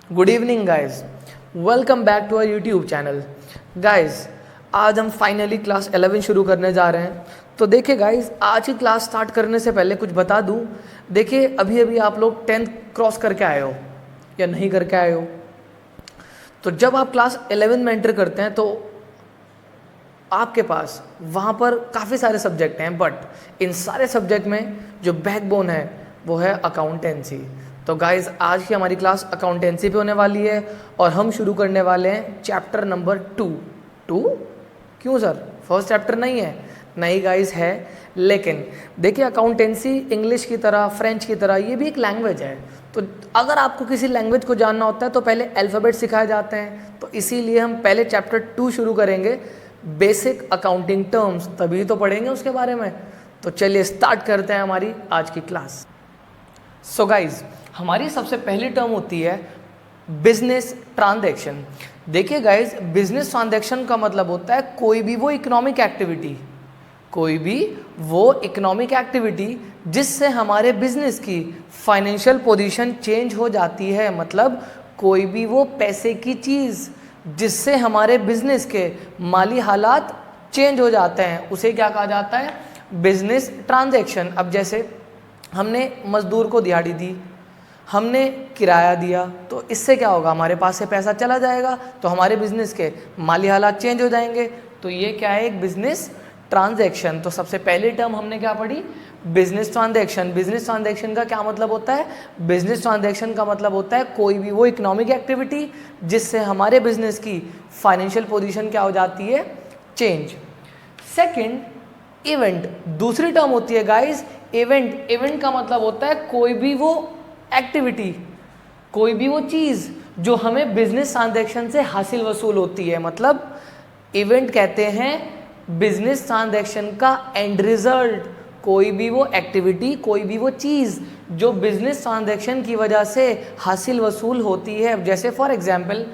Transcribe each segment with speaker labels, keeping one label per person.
Speaker 1: Good evening guys, welcome back to our YouTube channel. Guys आज हम finally class 11 शुरू करने जा रहे हैं। तो देखिए गाइज, आज की क्लास स्टार्ट करने से पहले कुछ बता दूं। देखिए अभी अभी आप लोग 10th क्रॉस करके आए हो या नहीं करके आए हो। तो जब आप क्लास 11 में एंटर करते हैं तो आपके पास वहाँ पर काफ़ी सारे सब्जेक्ट हैं, बट इन सारे सब्जेक्ट में जो बैकबोन है वो है अकाउंटेंसी। तो गाइज आज की हमारी क्लास अकाउंटेंसी पे होने वाली है और हम शुरू करने वाले हैं चैप्टर नंबर 2। क्यों सर, फर्स्ट चैप्टर नहीं है? नहीं गाइज है, लेकिन देखिए अकाउंटेंसी इंग्लिश की तरह, फ्रेंच की तरह ये भी एक लैंग्वेज है। तो अगर आपको किसी लैंग्वेज को जानना होता है तो पहले अल्फ़ाबेट सिखाए जाते हैं। तो इसीलिए हम पहले चैप्टर 2 शुरू करेंगे, बेसिक अकाउंटिंग टर्म्स, तभी तो पढ़ेंगे उसके बारे में। तो चलिए स्टार्ट करते हैं हमारी आज की क्लास। सो गाइज, हमारी सबसे पहली टर्म होती है बिजनेस ट्रांजैक्शन। देखिए गाइज, बिजनेस ट्रांजैक्शन का मतलब होता है कोई भी वो इकोनॉमिक एक्टिविटी जिससे हमारे बिजनेस की फाइनेंशियल पोजीशन चेंज हो जाती है। मतलब कोई भी वो पैसे की चीज़ जिससे हमारे बिजनेस के माली हालात चेंज हो जाते हैं, उसे क्या कहा जाता है? Business transaction. अब जैसे हमने मजदूर को दिहाड़ी दी, हमने किराया दिया, तो इससे क्या होगा? हमारे पास से पैसा चला जाएगा, तो हमारे बिजनेस के माली हालात चेंज हो जाएंगे। तो ये क्या है? एक बिजनेस ट्रांजैक्शन। तो सबसे पहली टर्म हमने क्या पढ़ी? Business transaction. बिजनेस ट्रांजैक्शन का क्या मतलब होता है? बिजनेस ट्रांजैक्शन का मतलब होता है कोई भी वो इकोनॉमिक एक्टिविटी जिससे हमारे बिजनेस की फाइनेंशियल पोजीशन क्या हो जाती है? चेंज। Second, event. दूसरी टर्म होती है गाइस इवेंट। इवेंट का मतलब होता है कोई भी वो एक्टिविटी, कोई भी वो चीज़ जो हमें बिजनेस ट्रांजैक्शन से हासिल वसूल होती है। मतलब इवेंट कहते हैं बिजनेस ट्रांजैक्शन का एंड रिजल्ट। कोई भी वो एक्टिविटी, कोई भी वो चीज़ जो बिजनेस ट्रांजैक्शन की वजह से हासिल वसूल होती है। जैसे फॉर एग्जांपल,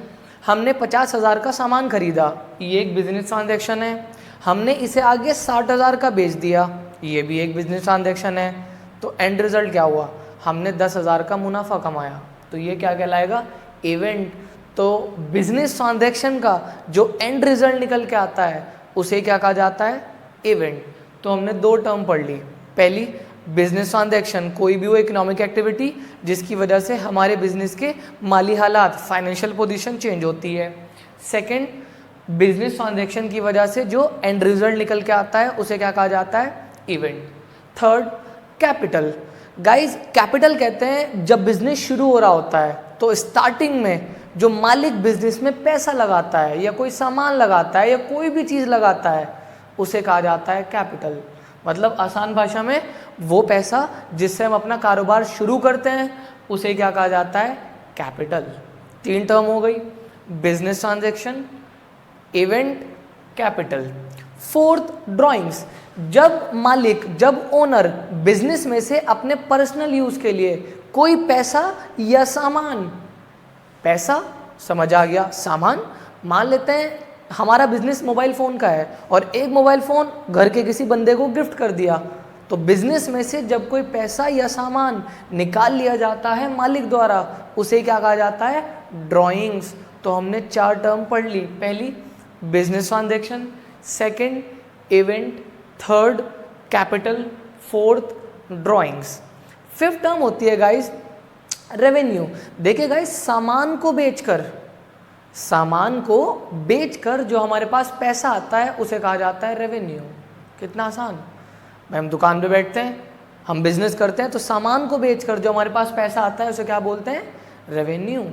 Speaker 1: हमने 50,000 का सामान खरीदा, ये एक बिजनेस ट्रांजैक्शन है। हमने इसे आगे 60,000 का बेच दिया, ये भी एक बिजनेस ट्रांजैक्शन है। तो एंड रिजल्ट क्या हुआ? हमने 10,000 का मुनाफा कमाया, तो ये क्या कहलाएगा? इवेंट। तो बिजनेस ट्रांजैक्शन का जो एंड रिजल्ट निकल के आता है उसे क्या कहा जाता है? इवेंट। तो हमने 2 टर्म पढ़ ली। पहली, बिजनेस ट्रांजैक्शन, कोई भी वो इकोनॉमिक एक्टिविटी जिसकी वजह से हमारे बिजनेस के माली हालात, फाइनेंशियल पोजीशन चेंज होती है। सेकंड, बिजनेस ट्रांजैक्शन की वजह से जो एंड रिजल्ट निकल के आता है उसे क्या कहा जाता है? Event. Third, capital. Guys, capital कहते हैं जब बिजनेस शुरू हो रहा होता है तो स्टार्टिंग में जो मालिक बिजनेस में पैसा लगाता है या कोई सामान लगाता है या कोई भी चीज़ लगाता है उसे कहा जाता है कैपिटल। मतलब आसान भाषा में वो पैसा जिससे हम अपना कारोबार शुरू करते हैं उसे क्या कहा जाता है? कैपिटल। 3 टर्म हो गई, business transaction, event, capital. Fourth, drawings. जब मालिक, जब ओनर बिजनेस में से अपने पर्सनल यूज के लिए कोई पैसा या सामान, पैसा समझ आ गया, सामान मान लेते हैं हमारा बिजनेस मोबाइल फ़ोन का है और एक मोबाइल फ़ोन घर के किसी बंदे को गिफ्ट कर दिया, तो बिजनेस में से जब कोई पैसा या सामान निकाल लिया जाता है मालिक द्वारा उसे क्या कहा जाता है? ड्राइंग्स। तो हमने 4 टर्म पढ़ ली। पहली, business transaction. Second, event. Third, capital. Fourth, drawings. Fifth term होती है गाइस रेवेन्यू। देखिए गाइस, सामान को बेचकर जो हमारे पास पैसा आता है उसे कहा जाता है रेवेन्यू। कितना आसान। हम दुकान पे बैठते हैं, हम बिजनेस करते हैं, तो सामान को बेचकर जो हमारे पास पैसा आता है उसे क्या बोलते हैं? रेवेन्यू।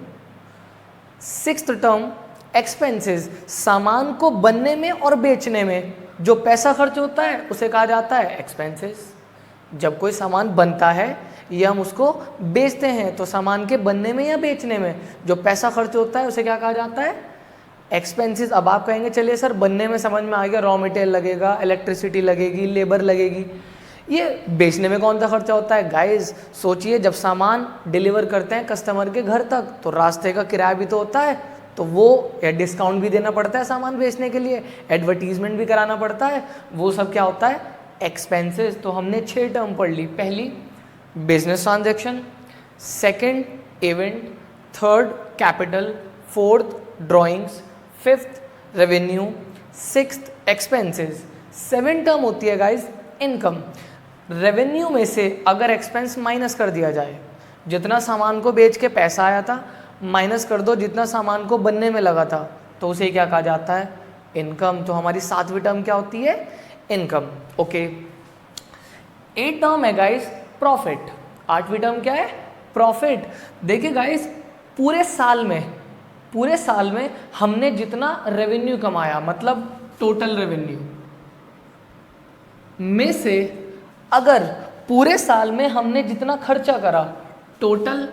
Speaker 1: Sixth term, expenses. सामान को बनने में और बेचने में जो पैसा खर्च होता है उसे कहा जाता है एक्सपेंसेस। जब कोई सामान बनता है या हम उसको बेचते हैं तो सामान के बनने में या बेचने में जो पैसा खर्च होता है उसे क्या कहा जाता है? एक्सपेंसेस। अब आप कहेंगे चलिए सर, बनने में समझ में आ गया, रॉ मटेरियल लगेगा, इलेक्ट्रिसिटी लगेगी, लेबर लगेगी, ये बेचने में कौन सा खर्चा होता है? गाइस सोचिए, जब सामान डिलीवर करते हैं कस्टमर के घर तक तो रास्ते का किराया भी तो होता है, तो वो या डिस्काउंट भी देना पड़ता है सामान बेचने के लिए, एडवर्टीजमेंट भी कराना पड़ता है, वो सब क्या होता है? एक्सपेंसेस। तो हमने 6 टर्म पढ़ ली। पहली, business transaction. Second, event. Third, capital, fourth drawings, fifth revenue, sixth expenses, 7 term होती है गाइज इनकम। रेवेन्यू में से अगर एक्सपेंस माइनस कर दिया जाए, जितना सामान को बेच के पैसा आया था माइनस कर दो जितना सामान को बनने में लगा था, तो उसे क्या कहा जाता है? इनकम। तो हमारी 7वीं टर्म क्या होती है? इनकम। ओके, 8 टर्म है गाइस प्रॉफिट। 8वीं टर्म क्या है? प्रॉफिट। देखिए गाइस, पूरे साल में हमने जितना रेवेन्यू कमाया, मतलब टोटल रेवेन्यू में से अगर पूरे साल में हमने जितना खर्चा करा, टोटल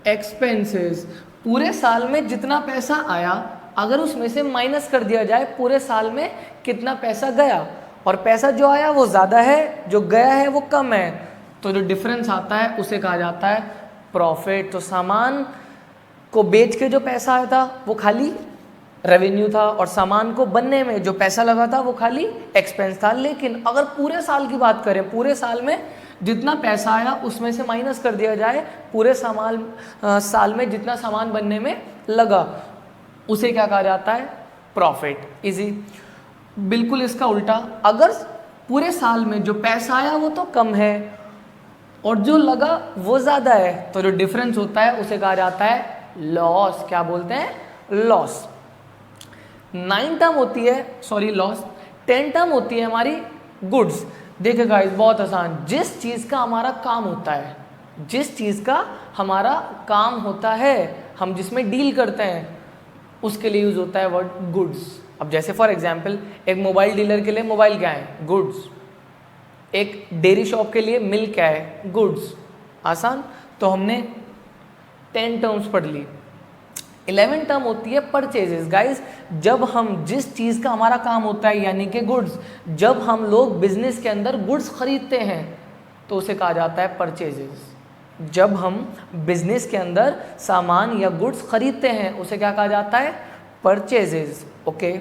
Speaker 1: एक्सपेंसेस, पूरे साल में जितना पैसा आया अगर उसमें से माइनस कर दिया जाए पूरे साल में कितना पैसा गया, और पैसा जो आया वो ज़्यादा है, जो गया है वो कम है, तो जो डिफरेंस आता है उसे कहा जाता है प्रॉफिट। तो सामान को बेच के जो पैसा आया था वो खाली रेवेन्यू था, और सामान को बनने में जो पैसा लगा था वो खाली एक्सपेंस था। लेकिन अगर पूरे साल की बात करें, पूरे साल में जितना पैसा आया उसमें से माइनस कर दिया जाए पूरे साल में जितना सामान बनने में लगा, उसे क्या कहा जाता है? प्रॉफिट। इजी। बिल्कुल इसका उल्टा, अगर पूरे साल में जो पैसा आया वो तो कम है और जो लगा वो ज़्यादा है, तो जो डिफरेंस होता है उसे कहा जाता है लॉस। क्या बोलते हैं? लॉस। 9 टर्म होती है, सॉरी लॉस। 10 टर्म होती है हमारी गुड्स। देखिए गाइस, बहुत आसान, जिस चीज़ का हमारा काम होता है, जिस चीज़ का हमारा काम होता है, हम जिसमें डील करते हैं, उसके लिए यूज होता है वर्ड गुड्स। अब जैसे फॉर एग्जांपल, एक मोबाइल डीलर के लिए मोबाइल क्या है? गुड्स। एक डेयरी शॉप के लिए मिल्क क्या है? गुड्स। आसान। तो हमने 10 टर्म्स पढ़ ली। 11 टर्म होती है परचेजेस। गाइस, जब हम जिस चीज़ का हमारा काम होता है यानी कि गुड्स, जब हम लोग बिजनेस के अंदर गुड्स खरीदते हैं तो उसे कहा जाता है परचेजेस। जब हम बिजनेस के अंदर सामान या गुड्स खरीदते हैं उसे क्या कहा जाता है? परचेजेस। ओके,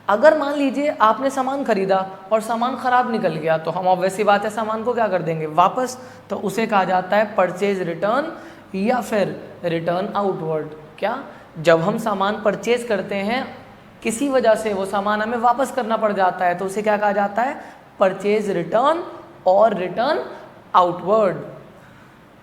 Speaker 1: अगर मान लीजिए आपने सामान खरीदा और सामान खराब निकल गया, तो हम ऑब्वियसली बात है सामान को क्या कर देंगे? वापस। तो उसे कहा जाता है परचेज रिटर्न या फिर रिटर्न आउटवर्ड। क्या? जब हम सामान परचेज करते हैं, किसी वजह से वो सामान हमें वापस करना पड़ जाता है, तो उसे क्या कहा जाता है? परचेज रिटर्न और return outward.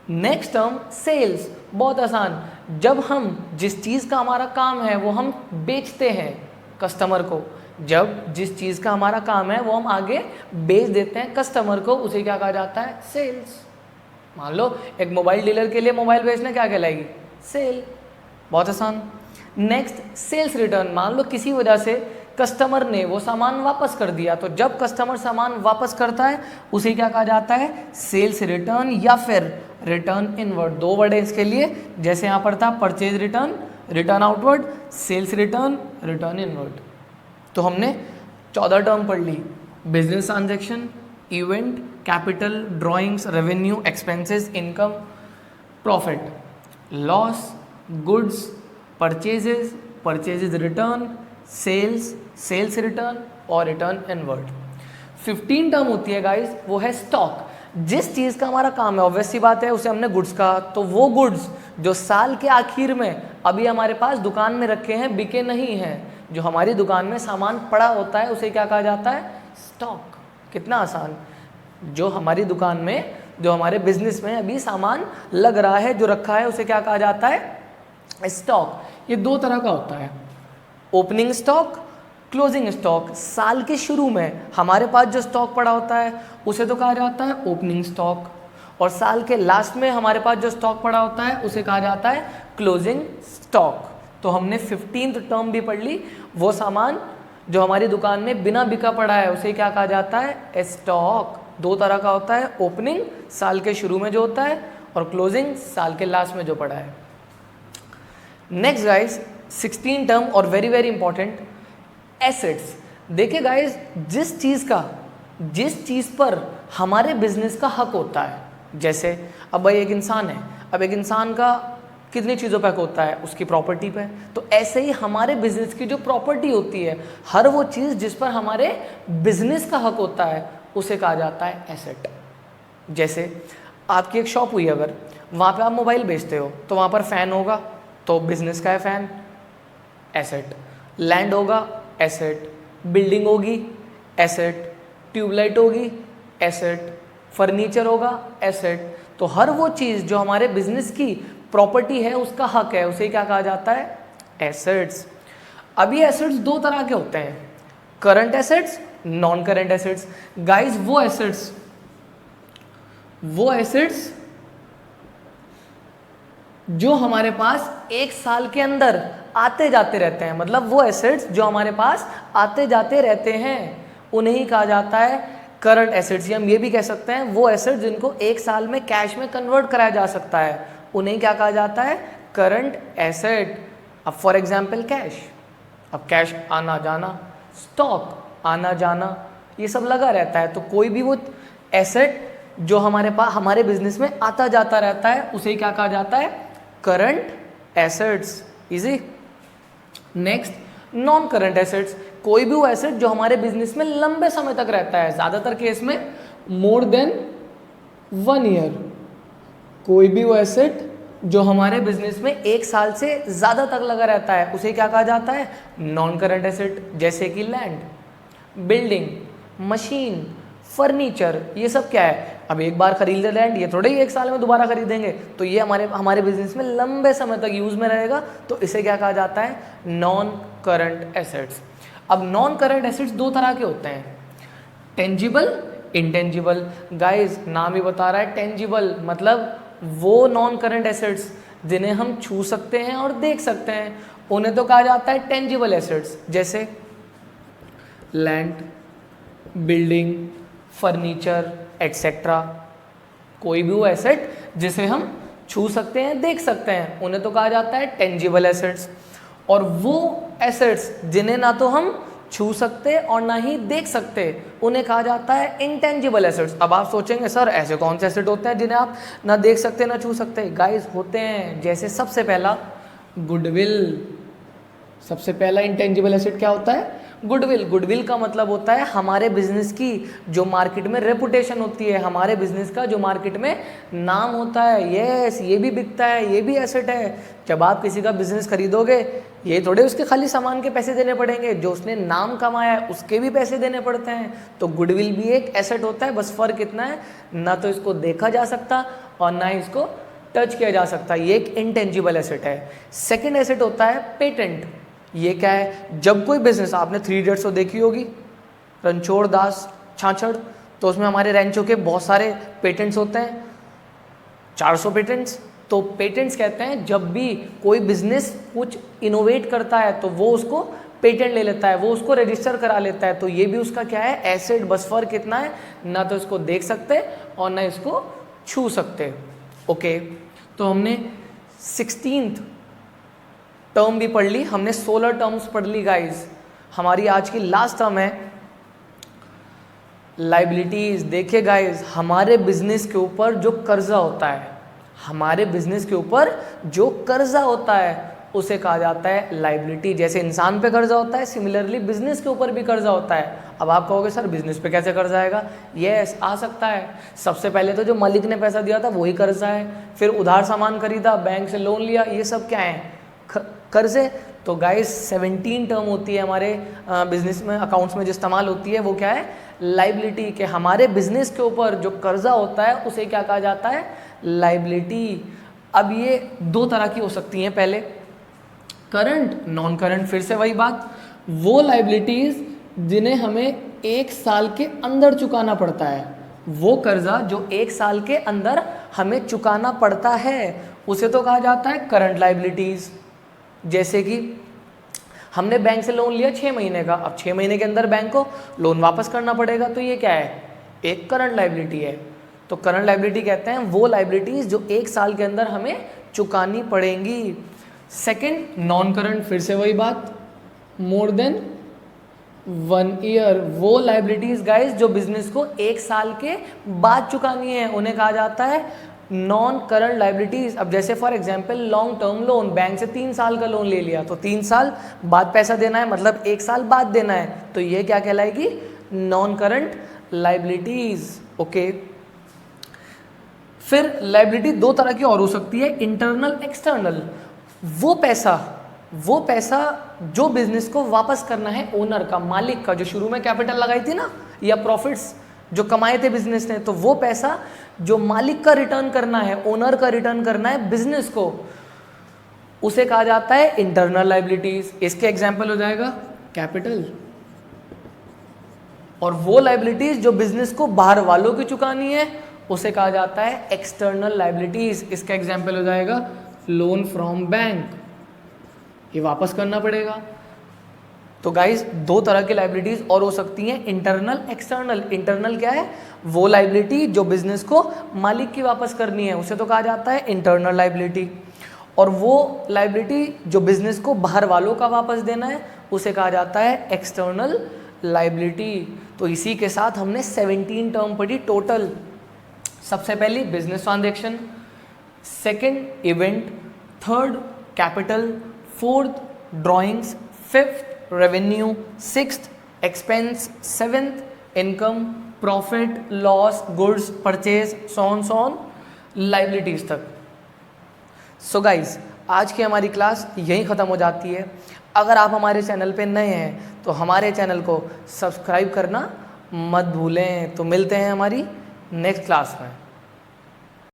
Speaker 1: Next term sales. बहुत आसान, जब हम जिस चीज़ का हमारा काम है वो हम बेचते हैं कस्टमर को, जब जिस चीज़ का हमारा काम है वो हम आगे बेच देते हैं कस्टमर को, उसे क्या कहा जाता है? सेल्स। मान लो एक मोबाइल डीलर के लिए मोबाइल बेचना क्या कहलाएगी? सेल। बहुत आसान। Next sales return. मान लो किसी वजह से कस्टमर ने वो सामान वापस कर दिया, तो जब कस्टमर सामान वापस करता है उसे क्या कहा जाता है? सेल्स रिटर्न या फिर रिटर्न इनवर्ड। 2 वर्ड है इसके लिए, जैसे यहाँ पर था purchase return, return outward, sales return, return inward. तो हमने 14 टर्म पढ़ ली। Business transaction, event, capital, drawings, revenue, expenses, income, profit, loss, goods, purchases, purchases return, sales, sales return और रिटर्न इनवर्ड। 15 टर्म होती है गाइस, वो है स्टॉक। जिस चीज़ का हमारा काम है, ऑब्वियसली बात है, उसे हमने गुड्स कहा, तो वो गुड्स जो साल के आखिर में अभी हमारे पास दुकान में रखे हैं, बिके नहीं हैं, जो हमारी दुकान में सामान पड़ा होता है उसे क्या कहा जाता है? स्टॉक। कितना आसान। जो हमारी दुकान में, जो हमारे बिजनेस में अभी सामान लग रहा है, जो रखा है, उसे क्या कहा जाता है? स्टॉक। ये 2 तरह का होता है, ओपनिंग स्टॉक, क्लोजिंग स्टॉक। साल के शुरू में हमारे पास जो स्टॉक पड़ा होता है उसे तो कहा जाता है ओपनिंग स्टॉक, और साल के लास्ट में हमारे पास जो स्टॉक पड़ा होता है उसे कहा जाता है क्लोजिंग स्टॉक। तो हमने 15th टर्म भी पढ़ ली। वो सामान जो हमारी दुकान में बिना बिका पड़ा है उसे क्या कहा जाता है? स्टॉक। 2 तरह का होता है, ओपनिंग साल के शुरू में जो होता है, और क्लोजिंग साल के लास्ट में जो पड़ा है। नेक्स्ट गाइस, 16 टर्म और वेरी वेरी इंपॉर्टेंट, एसेट्स। देखिए गाइस, जिस चीज़ पर हमारे बिजनेस का हक होता है, जैसे अब भाई एक इंसान है, अब एक इंसान का कितनी चीज़ों पे हक होता है? उसकी प्रॉपर्टी पे। तो ऐसे ही हमारे बिजनेस की जो प्रॉपर्टी होती है, हर वो चीज़ जिस पर हमारे बिजनेस का हक होता है उसे कहा जाता है एसेट। जैसे आपकी एक शॉप हुई, अगर वहाँ पे आप मोबाइल बेचते हो तो वहाँ पर फ़ैन होगा, तो बिजनेस का है फैन, एसेट। लैंड होगा, एसेट। बिल्डिंग होगी, एसेट। ट्यूबलाइट होगी, एसेट। फर्नीचर होगा, एसेट। तो हर वो चीज़ जो हमारे बिजनेस की प्रॉपर्टी है, उसका हक है, उसे क्या कहा जाता है? एसेट्स। अब ये एसेट्स दो तरह के होते हैं, current assets, non current assets. Guys वो एसेट्स जो हमारे पास एक साल के अंदर आते जाते रहते हैं, मतलब वो एसेट्स जो हमारे पास आते जाते रहते हैं, उन्हें ही कहा जाता है करंट एसेट्स। या हम ये भी कह सकते हैं वो एसेट्स जिनको एक साल में कैश में कन्वर्ट कराया जा सकता है, उन्हें क्या कहा जाता है? Current asset. अब फॉर एग्जाम्पल कैश, अब कैश आना जाना, स्टॉक आना जाना, ये सब लगा रहता है। तो कोई भी वो एसेट जो हमारे पास हमारे बिजनेस में आता जाता रहता है, उसे क्या कहा जाता है? Current assets. Easy. Next, non current assets. कोई भी वो एसेट जो हमारे बिजनेस में लंबे समय तक रहता है, ज्यादातर केस में मोर देन 1 ईयर। कोई भी वो एसेट जो हमारे बिजनेस में एक साल से ज्यादा तक लगा रहता है, उसे क्या कहा जाता है? Non current asset. जैसे कि लैंड, बिल्डिंग, मशीन, फर्नीचर, ये सब क्या है? अब एक बार खरीद ले लैंड, ये थोड़े ही एक साल में दोबारा खरीदेंगे, तो ये हमारे बिजनेस में लंबे समय तक यूज में रहेगा, तो इसे क्या कहा जाता है? Non current assets. अब नॉन करंट एसेट्स दो तरह के होते हैं, टेंजिबल, इंटेंजिबल। गाइस नाम ही बता रहा है, टेंजिबल मतलब वो नॉन करंट एसेट्स जिन्हें हम छू सकते हैं और देख सकते हैं, उन्हें तो कहा जाता है टेंजिबल एसेट्स। जैसे लैंड, बिल्डिंग, फर्नीचर एक्सेट्रा। कोई भी वो एसेट जिसे हम छू सकते हैं, देख सकते हैं, उन्हें तो कहा जाता है टेंजिबल एसेट्स। और वो एसेट्स जिन्हें ना तो हम छू सकते और ना ही देख सकते, उन्हें कहा जाता है इंटेंजिबल एसेट्स। अब आप सोचेंगे सर ऐसे कौन से एसेट होते हैं जिन्हें आप ना देख सकते ना छू सकते? गाइस होते हैं, जैसे सबसे पहला गुडविल। सबसे पहला इंटेंजिबल एसेट क्या होता है? गुडविल। गुडविल का मतलब होता है हमारे बिजनेस की जो मार्केट में रेपुटेशन होती है, हमारे बिजनेस का जो मार्केट में नाम होता है। यस, ये भी बिकता है, ये भी एसेट है। जब आप किसी का बिजनेस खरीदोगे, ये थोड़े उसके खाली सामान के पैसे देने पड़ेंगे, जो उसने नाम कमाया है उसके भी पैसे देने पड़ते हैं। तो गुडविल भी एक एसेट होता है, बस फर्क इतना है ना तो इसको देखा जा सकता और ना ही इसको टच किया जा सकता। ये एक इंटेंजिबल एसेट है। सेकेंड एसेट होता है पेटेंट। ये क्या है? जब कोई बिजनेस, आपने 3 इडियट्स तो देखी होगी, रणछोड़ दास छाछड़, तो उसमें हमारे रैंचो के बहुत सारे पेटेंट्स होते हैं, 400 पेटेंट्स। तो पेटेंट्स कहते हैं जब भी कोई बिजनेस कुछ इनोवेट करता है तो वो उसको पेटेंट ले लेता है, वो उसको रजिस्टर करा लेता है। तो ये भी उसका क्या है? एसेट। बस फर्क कितना है, ना तो इसको देख सकते और ना इसको छू सकते। ओके, तो हमने 16th टर्म भी पढ़ ली, हमने 16 टर्म्स पढ़ ली गाइस। हमारी आज की लास्ट टर्म है लाइबिलिटीज। देखिए गाइस, हमारे बिजनेस के ऊपर जो कर्जा होता है, हमारे बिजनेस के ऊपर जो कर्जा होता है उसे कहा जाता है लाइबिलिटी। जैसे इंसान पे कर्जा होता है, सिमिलरली बिजनेस के ऊपर भी कर्जा होता है। अब आप कहोगे सर बिजनेस पे कैसे कर्जा आएगा? यस, आ सकता है। सबसे पहले तो जो मालिक ने पैसा दिया था वही कर्जा है, फिर उधार सामान खरीदा, बैंक से लोन लिया, ये सब क्या है? कर्जे। तो गाइस 17 टर्म होती है हमारे बिजनेस में, अकाउंट्स में जो इस्तेमाल होती है वो क्या है? लाइबिलिटी। के हमारे बिजनेस के ऊपर जो कर्जा होता है उसे क्या कहा जाता है? लाइबिलिटी। अब ये दो तरह की हो सकती हैं, पहले करंट, नॉन करंट। फिर से वही बात, वो लाइबिलिटीज जिन्हें हमें 1 साल के अंदर चुकाना पड़ता है, वो कर्जा जो 1 साल के अंदर हमें चुकाना पड़ता है उसे तो कहा जाता है करंट लाइबिलिटीज। जैसे कि हमने बैंक से लोन लिया 6 महीने का, अब 6 महीने के अंदर बैंक को लोन वापस करना पड़ेगा, तो ये क्या है? एक करंट लाइबिलिटी है। तो करंट लाइबिलिटी कहते हैं वो लाइबिलिटीज जो 1 साल के अंदर हमें चुकानी पड़ेंगी। Second, non current. फिर से वही बात, मोर देन 1 ईयर। वो लाइबिलिटीज गाइस जो बिजनेस को 1 साल के बाद चुकानी है, उन्हें कहा जाता है नॉन करंट लाइबिलिटीज। अब जैसे for example long term loan, bank से 3 साल का लोन ले लिया, तो 3 साल बाद पैसा देना है, मतलब 1 साल बाद देना है, तो ये क्या कहलाएगी? Non current liabilities. ओके, फिर लाइबिलिटी दो तरह की और हो सकती है, इंटरनल, एक्सटर्नल। वो पैसा जो बिजनेस को वापस करना है ओनर का, मालिक का, जो शुरू में कैपिटल लगाई थी ना, या प्रॉफिट्स जो कमाए थे बिजनेस ने, तो वो पैसा जो मालिक का रिटर्न करना है, ओनर का रिटर्न करना है बिजनेस को, उसे कहा जाता है इंटरनल लायबिलिटीज। इसके एग्जाम्पल हो जाएगा कैपिटल। और वो लायबिलिटीज जो बिजनेस को बाहर वालों की चुकानी है उसे कहा जाता है एक्सटर्नल लायबिलिटीज। इसका एग्जाम्पल हो जाएगा लोन फ्रॉम बैंक, ये वापस करना पड़ेगा। तो गाइस दो तरह की लायबिलिटीज और हो सकती हैं, इंटरनल, एक्सटर्नल। इंटरनल क्या है? वो लायबिलिटी जो बिजनेस को मालिक की वापस करनी है उसे तो कहा जाता है इंटरनल लायबिलिटी। और वो लायबिलिटी जो बिजनेस को बाहर वालों का वापस देना है उसे कहा जाता है एक्सटर्नल लायबिलिटी। तो इसी के साथ हमने 17 टर्म पढ़ी टोटल। सबसे पहली business transaction, second event, third capital, fourth drawings, fifth revenue, sixth expense, seventh income, profit, loss, goods purchase, सॉन लायबिलिटीज तक। सो गाइज आज की हमारी क्लास यहीं ख़त्म हो जाती है। अगर आप हमारे चैनल पे नए हैं तो हमारे चैनल को सब्सक्राइब करना मत भूलें। तो मिलते हैं हमारी नेक्स्ट क्लास में।